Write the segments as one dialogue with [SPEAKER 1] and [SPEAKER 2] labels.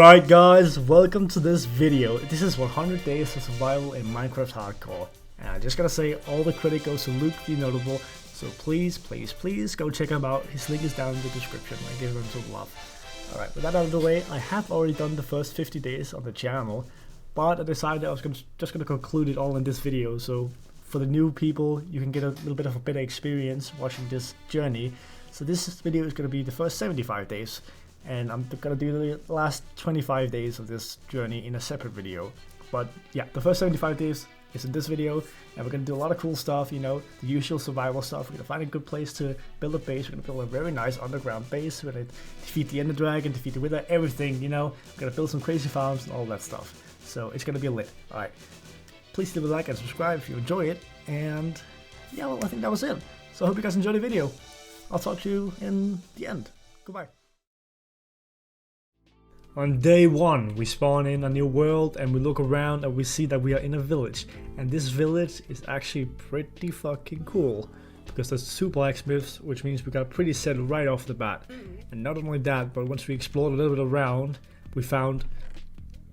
[SPEAKER 1] Alright guys, welcome to this video. This is 100 days of survival in Minecraft Hardcore. And I just gotta say, all the credit goes to Luke the Notable, so please go check him out. His link is down in the description and give him some love. Alright, with that out of the way, I have already done the first 50 days on the channel, but I decided I was just gonna conclude it all in this video, so for the new people, you can get a little bit of a better experience watching this journey. So this video is gonna be the first 75 days. And I'm gonna do the last 25 days of this journey in a separate video. But yeah, the first 75 days is in this video, and we're gonna do a lot of cool stuff, you know, the usual survival stuff. We're gonna find a good place to build a base. We're gonna build a very nice underground base. We're gonna defeat the Ender Dragon, defeat the Wither, everything, you know. We're gonna build some crazy farms and all that stuff. So it's gonna be lit. Alright. Please leave a like and subscribe if you enjoy it. And yeah, well, I think that was it. So I hope you guys enjoyed the video. I'll talk to you in the end. Goodbye. On day 1, we spawn in a new world and we look around and we see that we are in a village. And this village is actually pretty fucking cool, because there's 2 blacksmiths, which means we got a pretty set right off the bat. And not only that, but once we explored a little bit around, we found,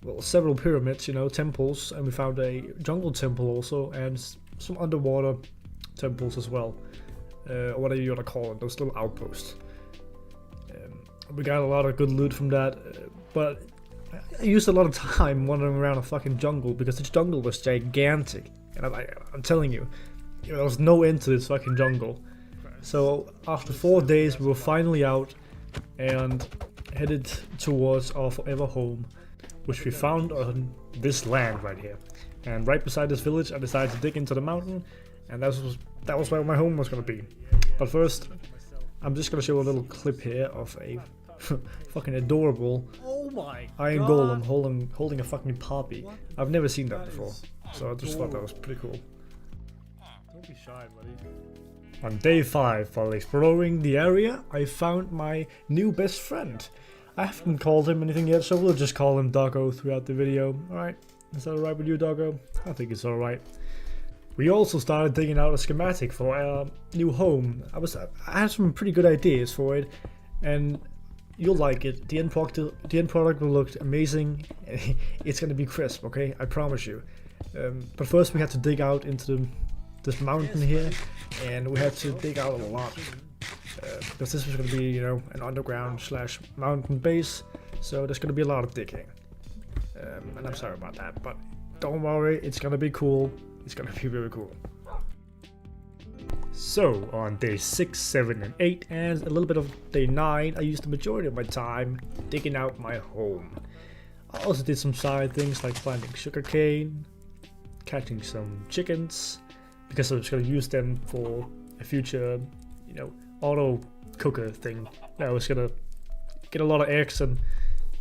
[SPEAKER 1] well, several pyramids, you know, temples, and we found a jungle temple also, and some underwater temples as well. Or whatever you want to call it, those little outposts. We got a lot of good loot from that, but I used a lot of time wandering around a fucking jungle because this jungle was gigantic, and I'm telling you, there was no end to this fucking jungle. So after 4 days we were finally out and headed towards our forever home, which we found on this land right here. And right beside this village I decided to dig into the mountain, and that was where my home was gonna be. But first, I'm just gonna show a little clip here of a fucking adorable iron golem holding a fucking poppy. I've never seen that before, so I just thought that was pretty cool. Don't be shy, buddy. On day 5, while exploring the area, I found my new best friend. I haven't called him anything yet, so we'll just call him Doggo throughout the video. Alright, is that alright with you, Doggo? I think it's alright. We also started digging out a schematic for our new home. I had some pretty good ideas for it, and you'll like it. The end product will look amazing. It's gonna be crisp, okay? I promise you. But first we had to dig out into this mountain here, and we had to dig out a lot. Because this was gonna be, you know, an underground / mountain base, so there's gonna be a lot of digging. And I'm sorry about that, but don't worry, it's gonna be cool. It's gonna be very cool. So on day 6, 7, and 8, and a little bit of day 9, I used the majority of my time digging out my home. I also did some side things like planting sugarcane, catching some chickens, because I was gonna use them for a future, you know, auto cooker thing. I was gonna get a lot of eggs and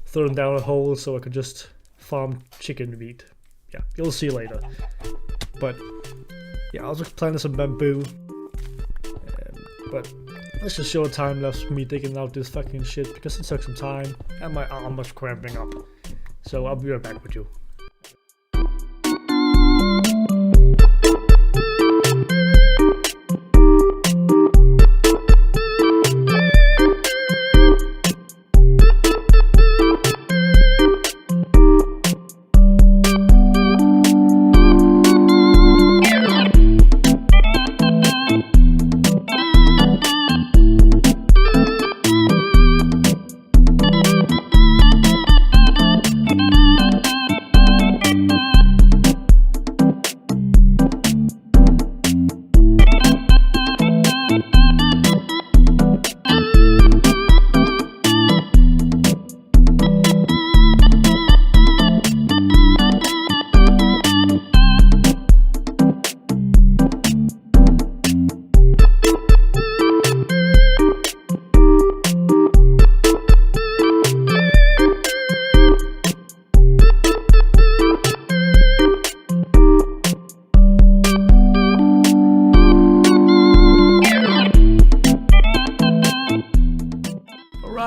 [SPEAKER 1] throw them down a hole so I could just farm chicken meat. Yeah, you'll see later. But yeah, I was just planting some bamboo. But let's just show a time lapse of me digging out this fucking shit, because it took some time and my arm was cramping up. So I'll be right back with you.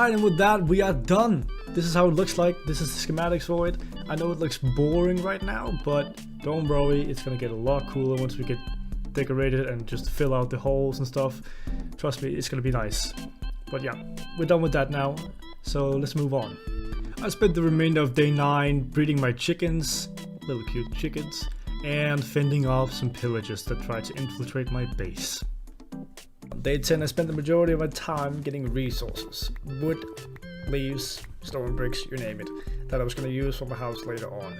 [SPEAKER 1] And with that, we are done. This is how it looks like. This is the schematics for it. I know it looks boring right now, but don't worry, it's gonna get a lot cooler once we get decorated and just fill out the holes and stuff. Trust me, it's gonna be nice. But yeah, we're done with that now, so let's move on. I spent the remainder of day 9 breeding my chickens, little cute chickens, and fending off some pillagers that tried to infiltrate my base. On day 10 I spent the majority of my time getting resources, wood, leaves, stone bricks, you name it, that I was going to use for my house later on.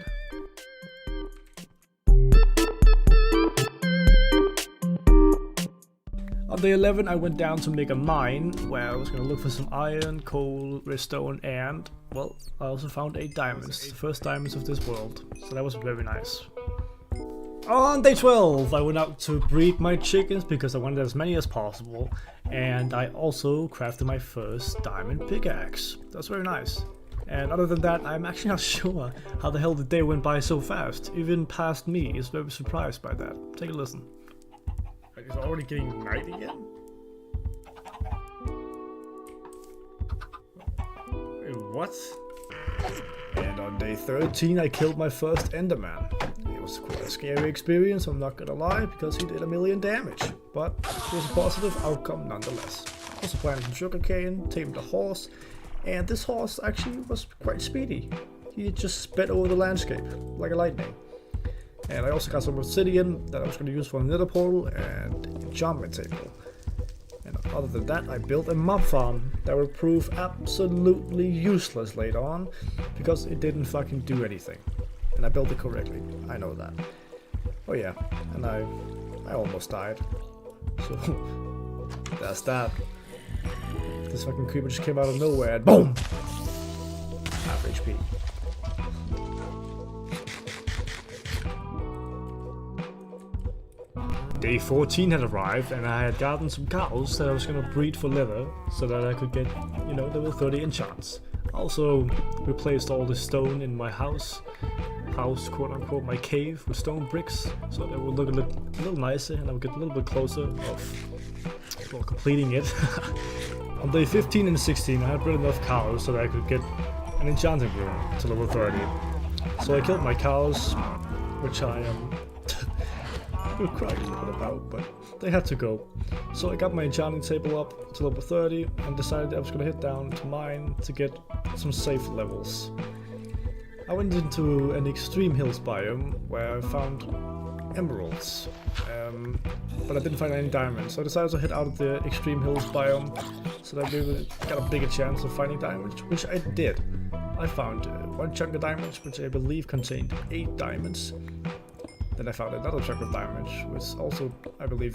[SPEAKER 1] On day 11 I went down to make a mine where I was going to look for some iron, coal, redstone, and, well, I also found 8 diamonds, the first diamonds of this world, so that was very nice. On day 12 I went out to breed my chickens because I wanted as many as possible, and I also crafted my first diamond pickaxe. That's very nice. And other than that, I'm actually not sure how the hell the day went by so fast. Even past me is very surprised by that. Take a listen. It's already getting night again? Wait, what? And on day 13 I killed my first Enderman. It was quite a scary experience, I'm not gonna lie, because he did 1,000,000 damage. But it was a positive outcome nonetheless. I also planted some sugarcane, tamed a horse, and this horse actually was quite speedy. He just sped over the landscape like a lightning. And I also got some obsidian that I was going to use for a nether portal and enchantment table. And other than that, I built a mob farm that will prove absolutely useless later on because it didn't fucking do anything. And I built it correctly, I know that. Oh yeah, and I almost died. So that's that. This fucking creeper just came out of nowhere and BOOM! Half HP. Day 14 had arrived and I had gotten some cows that I was gonna breed for leather so that I could get, you know, level 30 enchants. Also replaced all the stone in my house, quote unquote, my cave with stone bricks so that it would look a little nicer and I would get a little bit closer of, well, completing it. On day 15 and 16 I had bred enough cows so that I could get an enchanting room to level 30. So I killed my cows, which I am crying a little bit about, but they had to go. So I got my enchanting table up to level 30 and decided I was going to head down to mine to get some safe levels. I went into an extreme hills biome where I found emeralds, but I didn't find any diamonds, so I decided to head out of the extreme hills biome so that we got a bigger chance of finding diamonds, which I did. I found one chunk of diamonds, which I believe contained 8 diamonds. Then I found another chunk of diamonds, which also, I believe,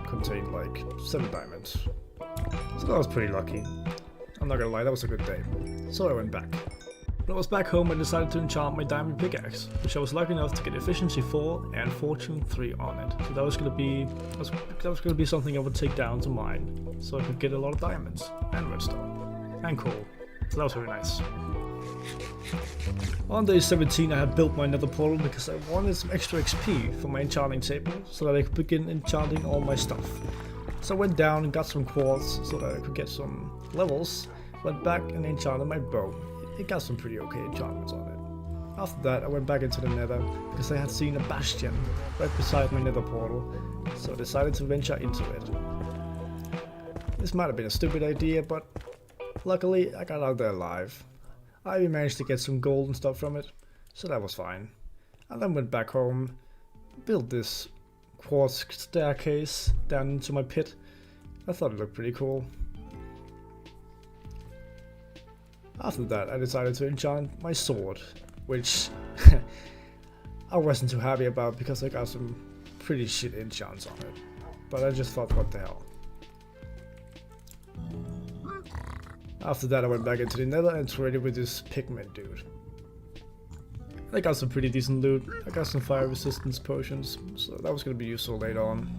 [SPEAKER 1] contained like 7 diamonds. So that was pretty lucky. I'm not gonna lie, that was a good day. So I went back. When I was back home, I decided to enchant my diamond pickaxe, which I was lucky enough to get efficiency 4 and fortune 3 on it. So that was gonna be something I would take down to mine, so I could get a lot of diamonds and redstone and coal. So that was very nice. On day 17 I had built my nether portal because I wanted some extra XP for my enchanting table so that I could begin enchanting all my stuff. So I went down and got some quartz so that I could get some levels, went back and enchanted my bow. It got some pretty okay enchantments on it. After that I went back into the nether because I had seen a bastion right beside my nether portal, so I decided to venture into it. This might have been a stupid idea, but luckily I got out there alive. I managed to get some gold and stuff from it, so that was fine. I then went back home, built this quartz staircase down into my pit. I thought it looked pretty cool. After that I decided to enchant my sword, which I wasn't too happy about because I got some pretty shit enchants on it. But I just thought, what the hell. After that I went back into the nether and traded with this pigment dude. I got some pretty decent loot. I got some fire resistance potions, so that was going to be useful later on.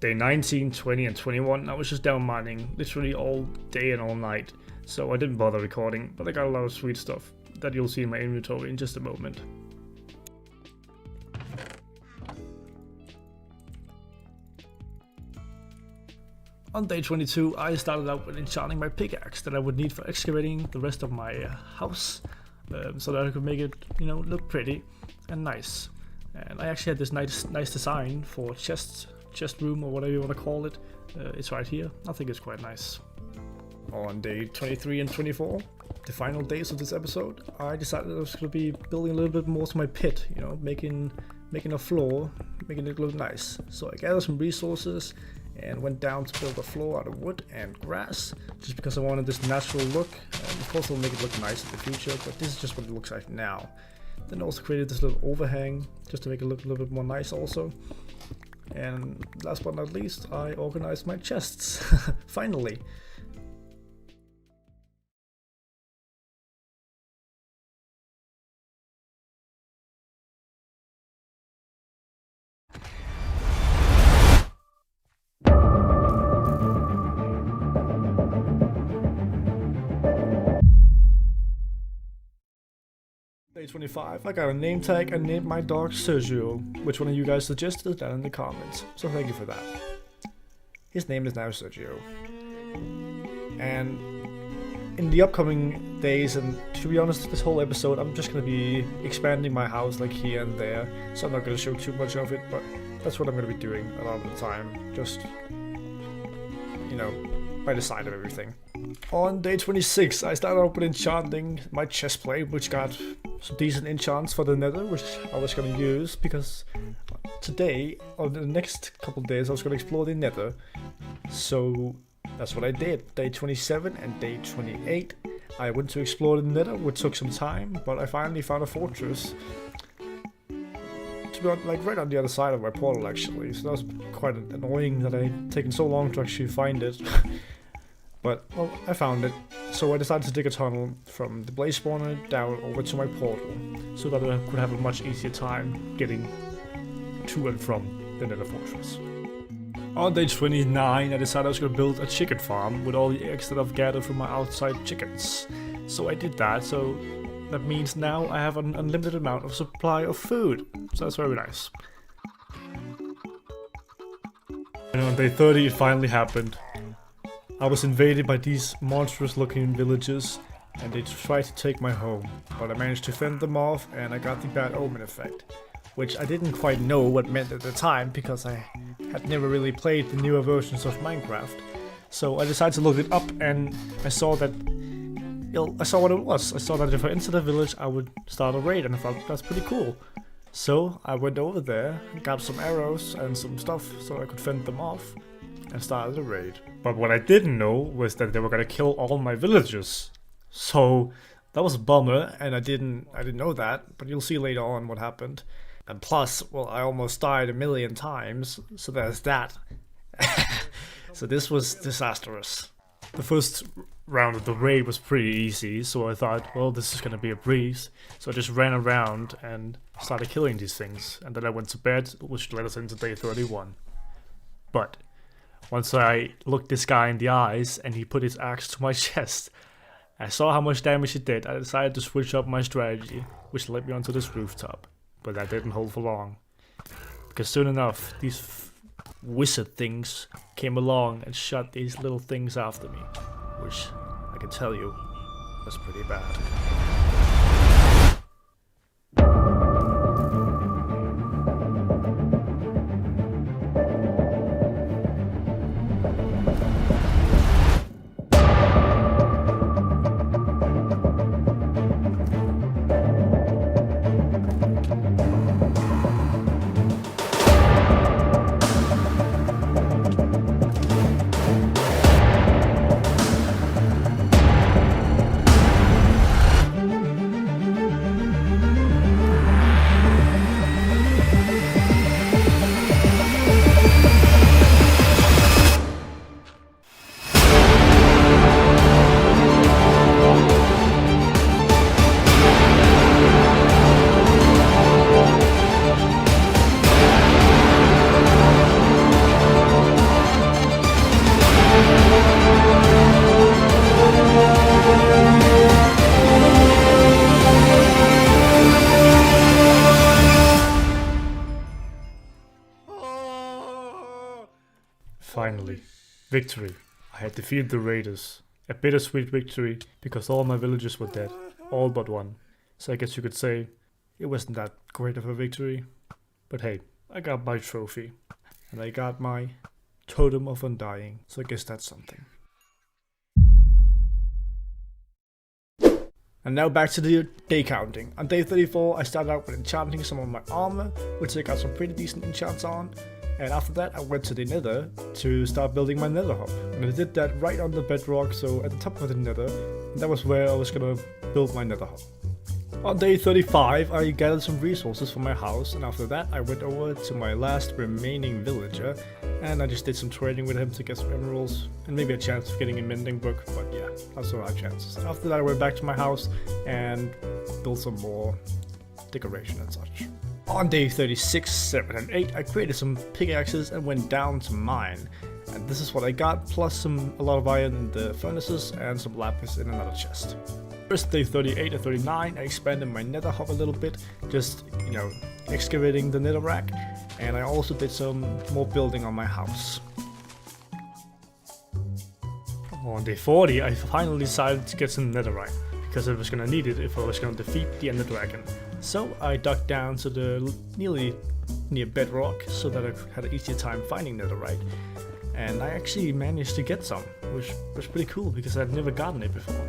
[SPEAKER 1] Day 19, 20 and 21 I was just down mining literally all day and all night, so I didn't bother recording, but I got a lot of sweet stuff that you'll see in my inventory in just a moment. On day 22 I started out with enchanting my pickaxe that I would need for excavating the rest of my house, so that I could make it, you know, look pretty and nice. And I actually had this nice design for chest room or whatever you want to call it. It's right here. I think it's quite nice. On day 23 and 24 the final days of this episode, I decided I was going to be building a little bit more to my pit, you know, making a floor, making it look nice. So I gathered some resources and went down to build a floor out of wood and grass, just because I wanted this natural look. And of course I'll make it look nice in the future, but this is just what it looks like now. Then I also created this little overhang, just to make it look a little bit more nice also. And last but not least, I organized my chests, finally. Day 25, I got a name tag and named my dog Sergio. Which one of you guys suggested that in the comments, so thank you for that. His name is now Sergio. And in the upcoming days, and to be honest, this whole episode, I'm just going to be expanding my house like here and there. So I'm not going to show too much of it, but that's what I'm going to be doing a lot of the time. Just, you know, by the side of everything. On day 26, I started off with enchanting my chest plate, which got some decent enchants for the Nether, which I was going to use because today, or the next couple of days, I was going to explore the Nether. So that's what I did. Day 27 and day 28, I went to explore the Nether, which took some time, but I finally found a fortress. To be honest, like right on the other side of my portal actually, so that was quite annoying that I'd taken so long to actually find it. But, well, I found it, so I decided to dig a tunnel from the blaze spawner down over to my portal, so that I could have a much easier time getting to and from the Nether fortress. On day 29, I decided I was going to build a chicken farm with all the eggs that I've gathered from my outside chickens. So I did that, so that means now I have an unlimited amount of supply of food, so that's very nice. And on day 30 it finally happened. I was invaded by these monstrous looking villagers and they tried to take my home, but I managed to fend them off and I got the bad omen effect, which I didn't quite know what meant at the time because I had never really played the newer versions of Minecraft. So I decided to look it up and I saw that, I saw what it was. I saw that if I entered a village I would start a raid and I thought that's pretty cool. So I went over there, got some arrows and some stuff so I could fend them off and started a raid. But what I didn't know was that they were gonna kill all my villagers. So that was a bummer, and I didn't know that, but you'll see later on what happened. And plus, well, I almost died 1,000,000 times, so there's that. So this was disastrous. The first round of the raid was pretty easy, so I thought, well, this is gonna be a breeze. So I just ran around and started killing these things, and then I went to bed, which led us into day 31. But once I looked this guy in the eyes and he put his axe to my chest, I saw how much damage it did. I decided to switch up my strategy, which led me onto this rooftop. But that didn't hold for long, because soon enough these wizard things came along and shot these little things after me, which I can tell you was pretty bad. Finally, victory. I had defeated the raiders. A bittersweet victory because all my villagers were dead, all but one. So I guess you could say it wasn't that great of a victory. But hey, I got my trophy. And I got my totem of undying. So I guess that's something. And now back to the day counting. On day 34 I started out with enchanting some of my armor, which I got some pretty decent enchants on. And after that I went to the Nether to start building my Nether hub. And I did that right on the bedrock, so at the top of the Nether. And that was where I was gonna build my Nether hub. On day 35 I gathered some resources for my house, and after that I went over to my last remaining villager and I just did some trading with him to get some emeralds and maybe a chance of getting a mending book, but yeah, that's all I have chances. After that I went back to my house and built some more decoration and such. On day 36, 7 and 8 I created some pickaxes and went down to mine. And this is what I got, plus a lot of iron in the furnaces and some lapis in another chest. First day 38 and 39 I expanded my nether hub a little bit, just, you know, excavating the nether rack, and I also did some more building on my house. On day 40 I finally decided to get some netherite, because I was gonna need it if I was gonna defeat the ender dragon. So I dug down to the nearly near bedrock so that I had an easier time finding netherite. And I actually managed to get some, which was pretty cool because I'd never gotten it before.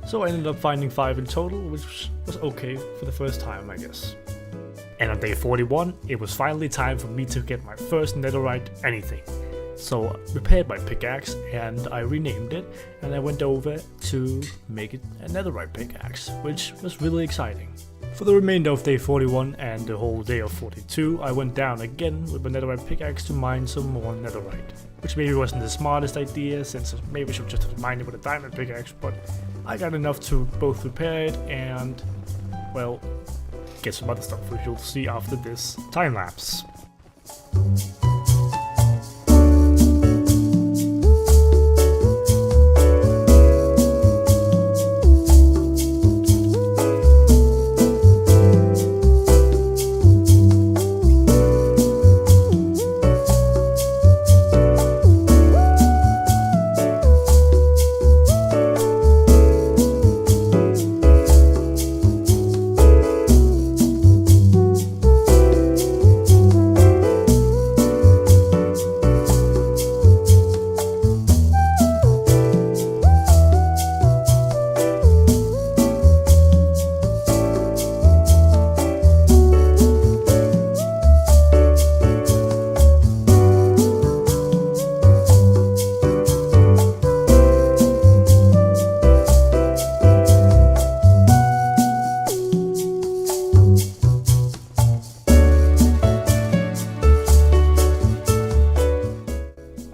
[SPEAKER 1] So I ended up finding 5 in total, which was okay for the first time, I guess. And on day 41, it was finally time for me to get my first netherite anything. So I repaired my pickaxe and I renamed it, and I went over to make it a netherite pickaxe, which was really exciting. For the remainder of day 41 and the whole day of 42, I went down again with my netherite pickaxe to mine some more netherite. Which maybe wasn't the smartest idea, since maybe I should just have mined it with a diamond pickaxe, but I got enough to both repair it and, well, get some other stuff, which you'll see after this time lapse.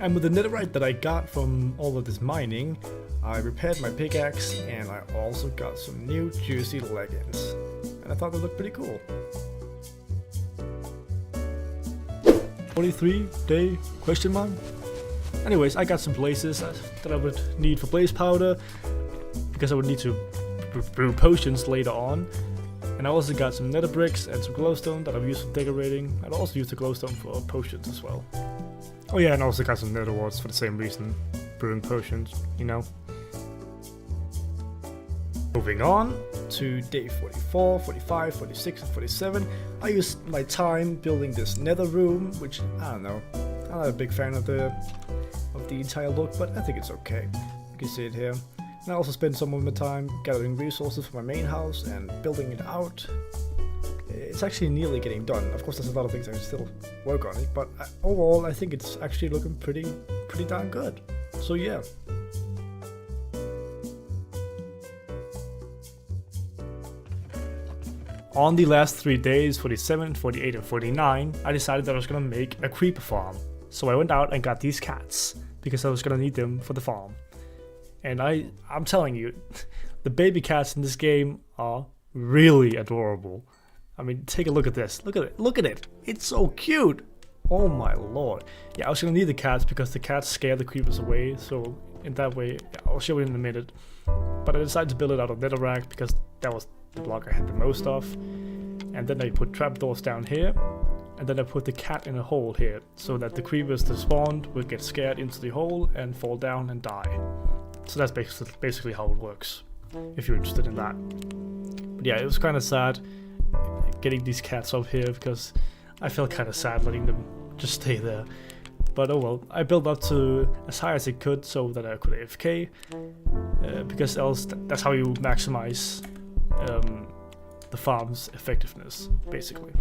[SPEAKER 1] And with the netherite that I got from all of this mining, I repaired my pickaxe and I also got some new juicy leggings. And I thought they looked pretty cool. 43 day question mark? Anyways, I got some blazes that I would need for blaze powder, because I would need to brew potions later on. And I also got some nether bricks and some glowstone that I've used for decorating. I'd also use the glowstone for potions as well. Oh yeah, and I also got some nether warts for the same reason, brewing potions, you know. Moving on to day 44, 45, 46 and 47, I used my time building this nether room, which, I don't know, I'm not a big fan of the entire look, but I think it's okay. You can see it here. And I also spent some of my time gathering resources for my main house and building it out. It's actually nearly getting done. Of course, there's a lot of things I can still work on it, but overall I think it's actually looking pretty darn good. So yeah. On the last 3 days, 47, 48 and 49, I decided that I was gonna make a creeper farm. So I went out and got these cats, because I was gonna need them for the farm. And I'm telling you, the baby cats in this game are really adorable. I mean, take a look at this. Look at it. Look at it. It's so cute. Oh my lord. Yeah, I was gonna need the cats because the cats scare the creepers away. So in that way, yeah, I'll show you in a minute. But I decided to build it out of netherrack because that was the block I had the most of. And then I put trapdoors down here. And then I put the cat in a hole here, so that the creepers that spawned will get scared into the hole and fall down and die. So that's basically how it works, if you're interested in that. But yeah, it was kind of sad getting these cats up here, because I felt kind of sad letting them just stay there. But oh well, I built up to as high as I could so that I could AFK, because else that's how you maximize the farm's effectiveness, basically.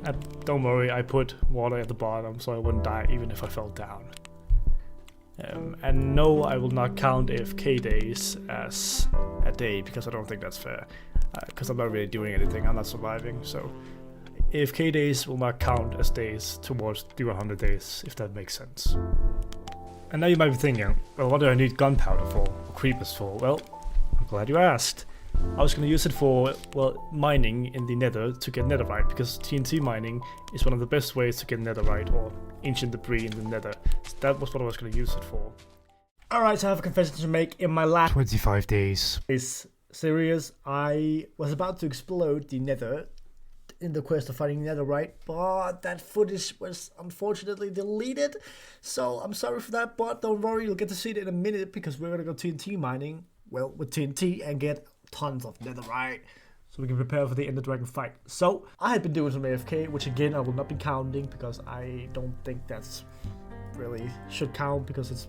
[SPEAKER 1] And don't worry, I put water at the bottom so I wouldn't die even if I fell down. And no, I will not count AFK days as a day because I don't think that's fair. Because I'm not really doing anything, I'm not surviving, so AFK days will not count as days towards the 100 days, if that makes sense. And now you might be thinking, well, what do I need gunpowder for, or creepers for? Well, I'm glad you asked. I was going to use it for, well, mining in the Nether to get Netherite, because TNT mining is one of the best ways to get Netherite, or ancient debris in the Nether. So that was what I was going to use it for. Alright, so I have a confession to make. In my last 25 days is serious. I was about to explode the Nether in the quest of finding Netherite, but that footage was unfortunately deleted. So I'm sorry for that, but don't worry, you'll get to see it in a minute because we're going to go TNT mining, well, with TNT and get tons of Netherite so we can prepare for the Ender Dragon fight. So I had been doing some AFK, which again I will not be counting because I don't think that's really should count because it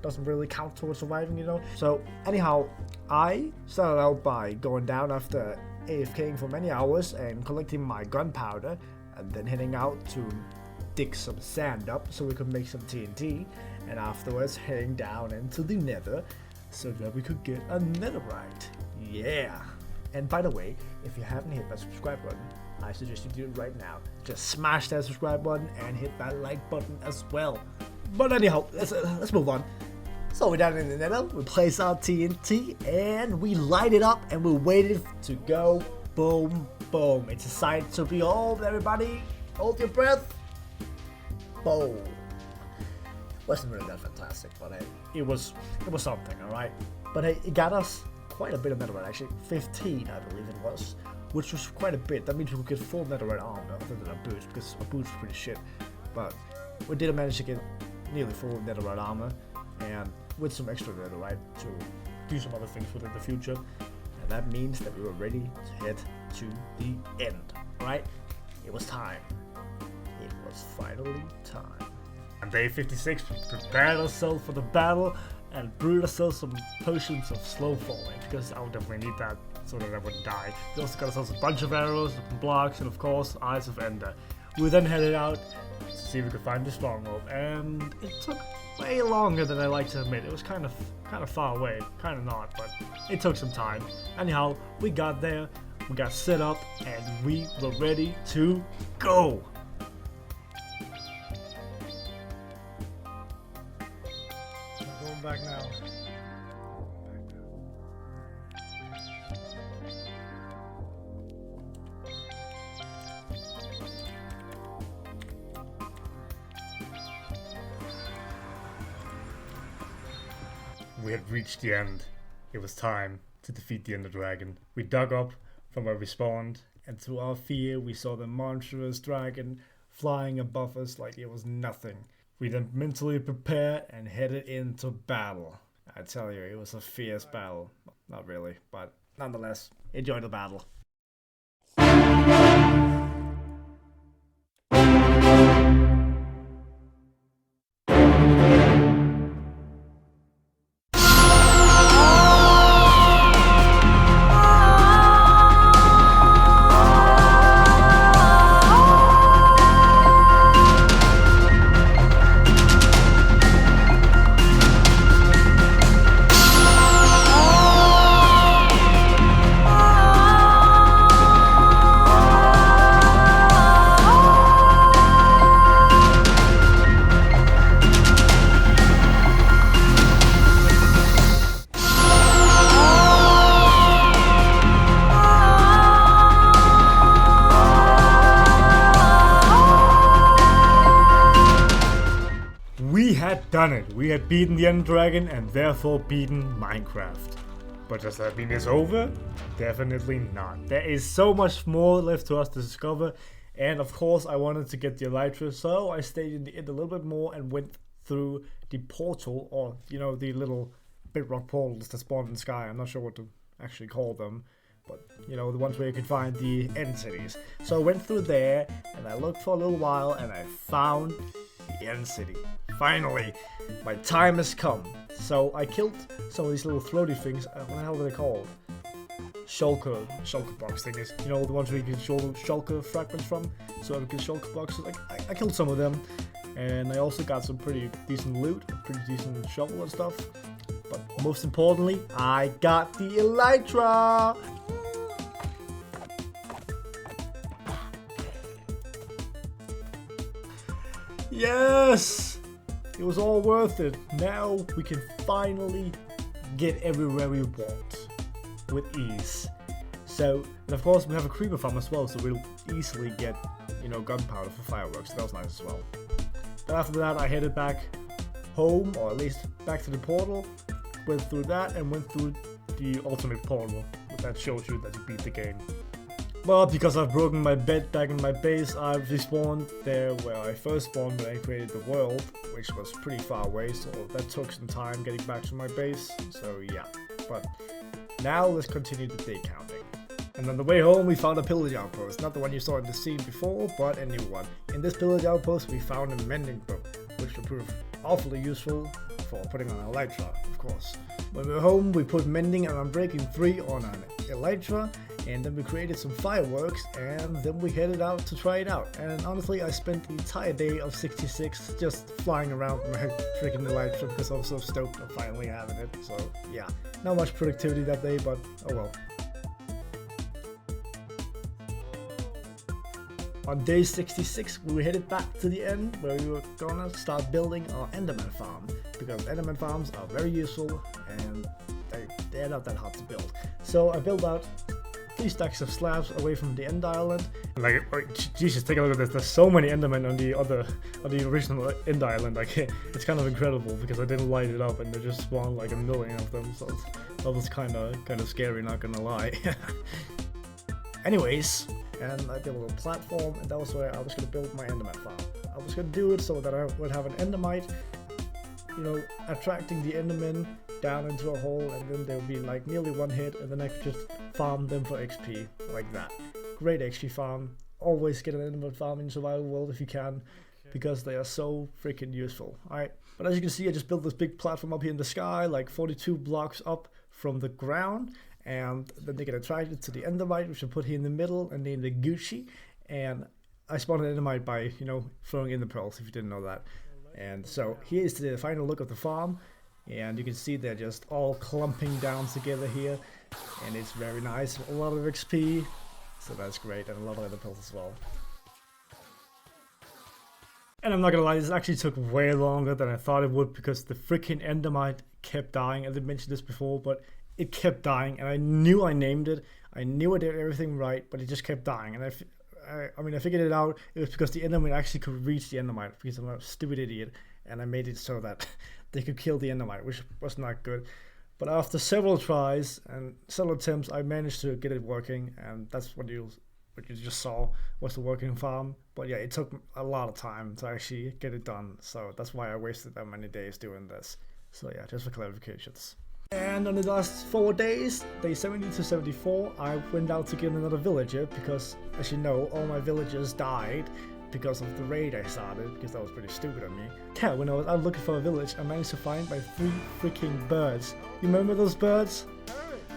[SPEAKER 1] doesn't really count towards surviving, you know. So anyhow, I started out by going down after AFKing for many hours and collecting my gunpowder, and then heading out to dig some sand up so we could make some TNT, and afterwards heading down into the Nether so that we could get a Netherite. Yeah. And by the way, if you haven't hit that subscribe button, I suggest you do it right now. Just smash that subscribe button and hit that like button as well. But anyhow, let's move on. So we're down in the Nether, we place our TNT and we light it up and we waited to go boom, boom. It's a sight to behold, everybody. Hold your breath. Boom. Wasn't really that fantastic, but hey, it was something, alright? But hey, it got us quite a bit of Netherite, actually. 15, I believe it was, which was quite a bit. That means we could get full Netherite armor other than our boots, because our boots are pretty shit. But we did manage to get nearly full Netherite armor, and with some extra Netherite to do some other things with in the future. And that means that we were ready to head to the end, right? It was time. It was finally time. On day 56, we prepared ourselves for the battle and brewed ourselves some potions of slow falling, because I would definitely need that so that I wouldn't die. We also got ourselves a bunch of arrows, some blocks, and of course, Eyes of Ender. We then headed out to see if we could find the stronghold, and it took way longer than I like to admit. It was kind of far away, kind of not, but it took some time. Anyhow, we got there, we got set up, and we were ready to go. I'm going back now. We had reached the end. It was time to defeat the Ender Dragon. We dug up from where we spawned, and to our fear, we saw the monstrous dragon flying above us like it was nothing. We then mentally prepared and headed into battle. I tell you, it was a fierce battle. Not really, but nonetheless, enjoy the battle. Done it. We had beaten the Ender Dragon and therefore beaten Minecraft. But does that mean it's over? Definitely not. There is so much more left to us to discover, and of course I wanted to get the Elytra, so I stayed in the end a little bit more and went through the portal, or you know, the little bedrock portals that spawn in the sky. I'm not sure what to actually call them, but you know, the ones where you can find the end cities. So I went through there and I looked for a little while and I found the end city. Finally, my time has come. So I killed some of these little floaty things. What the hell are they called? shulker box thingies. You know, the ones where you can shulker fragments from. So I can shulker boxes. Like I killed some of them, and I also got some pretty decent loot, pretty decent shovel and stuff. But most importantly, I got the elytra. Yes! It was all worth it. Now we can finally get everywhere we want with ease. So, and of course we have a creeper farm as well, so we'll easily get, you know, gunpowder for fireworks. So that was nice as well. But after that I headed back home, or at least back to the portal, went through that and went through the ultimate portal. That shows you that you beat the game. But because I've broken my bed back in my base, I've respawned there where I first spawned when I created the world, which was pretty far away, so that took some time getting back to my base, so yeah. But now let's continue the day counting. And on the way home we found a pillage outpost, not the one you saw in the scene before, but a new one. In this pillage outpost we found a mending book, which will prove awfully useful for putting on an elytra, of course. When we were home we put mending and unbreaking 3 on an elytra, and then we created some fireworks, and then we headed out to try it out. And honestly, I spent the entire day of 66 just flying around my freaking elytra because I was so stoked on finally having it. So yeah, not much productivity that day, but oh well. On day 66, we were headed back to the end where we were gonna start building our Enderman farm, because Enderman farms are very useful and they're not that hard to build. So I built out 3 stacks of slabs away from the end island. Like, Jesus, take a look at this. There's so many Endermen on the original end island. Like, it's kind of incredible because I didn't light it up and there just spawned like a million of them. So that was kind of scary, not gonna lie. Anyways, and I built a platform, and that was where I was gonna build my Enderman farm. I was gonna do it so that I would have an Endermite, you know, attracting the Endermen down into a hole, and then they'll be like nearly one hit, and then I could just farm them for XP like that. Great XP farm. Always get an Enderman farm in survival world if you can, because they are so freaking useful. Alright, but as you can see, I just built this big platform up here in the sky, like 42 blocks up from the ground, and then they get attracted to the Endermite, which I put here in the middle and named it Gucci. And I spawned an Endermite by, you know, throwing in the pearls, if you didn't know that. And so here is the final look of the farm. And you can see they're just all clumping down together here, and it's very nice. A lot of XP, so that's great, and a lot of other pills as well. And I'm not gonna lie, this actually took way longer than I thought it would, because the freaking Endermite kept dying. I didn't mention this before, but it kept dying, and I knew I named it. I knew I did everything right, but it just kept dying. And I mean, I figured it out. It was because the Enderman actually could reach the Endermite, because I'm a stupid idiot, and I made it so that they could kill the Endermite, which was not good. But after several tries and several attempts, I managed to get it working, and that's what you just saw was the working farm. But yeah, it took a lot of time to actually get it done, so that's why I wasted that many days doing this. So yeah, just for clarifications. And on the last 4 days, day 70 to 74, I went out to get another villager, because as you know, all my villagers died because of the raid I started, because that was pretty stupid of me. Yeah, when I was out looking for a village, I managed to find my 3 freaking birds. You remember those birds?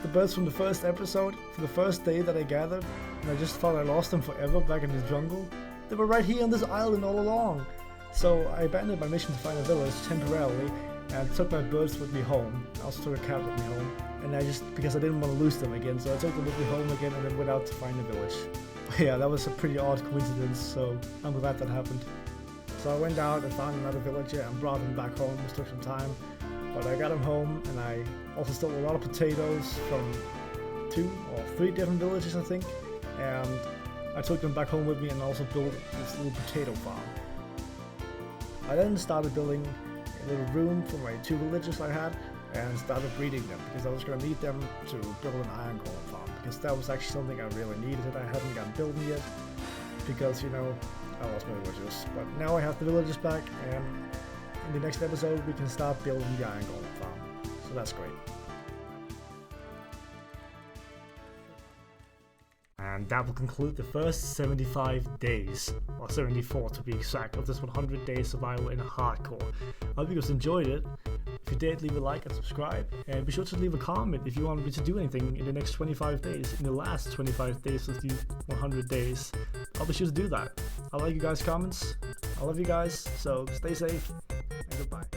[SPEAKER 1] The birds from the first episode, from the first day that I gathered, and I just thought I lost them forever back in the jungle? They were right here on this island all along. So I abandoned my mission to find a village temporarily, and took my birds with me home. I also took a cat with me home, and because I didn't want to lose them again, so I took them with me home again and then went out to find a village. But yeah, that was a pretty odd coincidence, so I'm glad that happened. So I went out and found another villager and brought him back home, which took some time. But I got him home, and I also stole a lot of potatoes from 2 or 3 different villages, I think. And I took them back home with me and also built this little potato farm. I then started building a little room for my 2 villagers I had, and started breeding them, because I was going to need them to build an iron golem farm, because that was actually something I really needed that I hadn't gotten building yet, because, you know, I lost my villagers. But now I have the villagers back, and in the next episode we can start building the iron golem farm, so that's great. And that will conclude the first 75 days, or 74 to be exact, of this 100 day survival in hardcore. I hope you guys enjoyed it. If you did, leave a like and subscribe. And be sure to leave a comment if you want me to do anything in the next 25 days, in the last 25 days of the 100 days. I'll be sure to do that. I like you guys' comments. I love you guys, so stay safe and goodbye.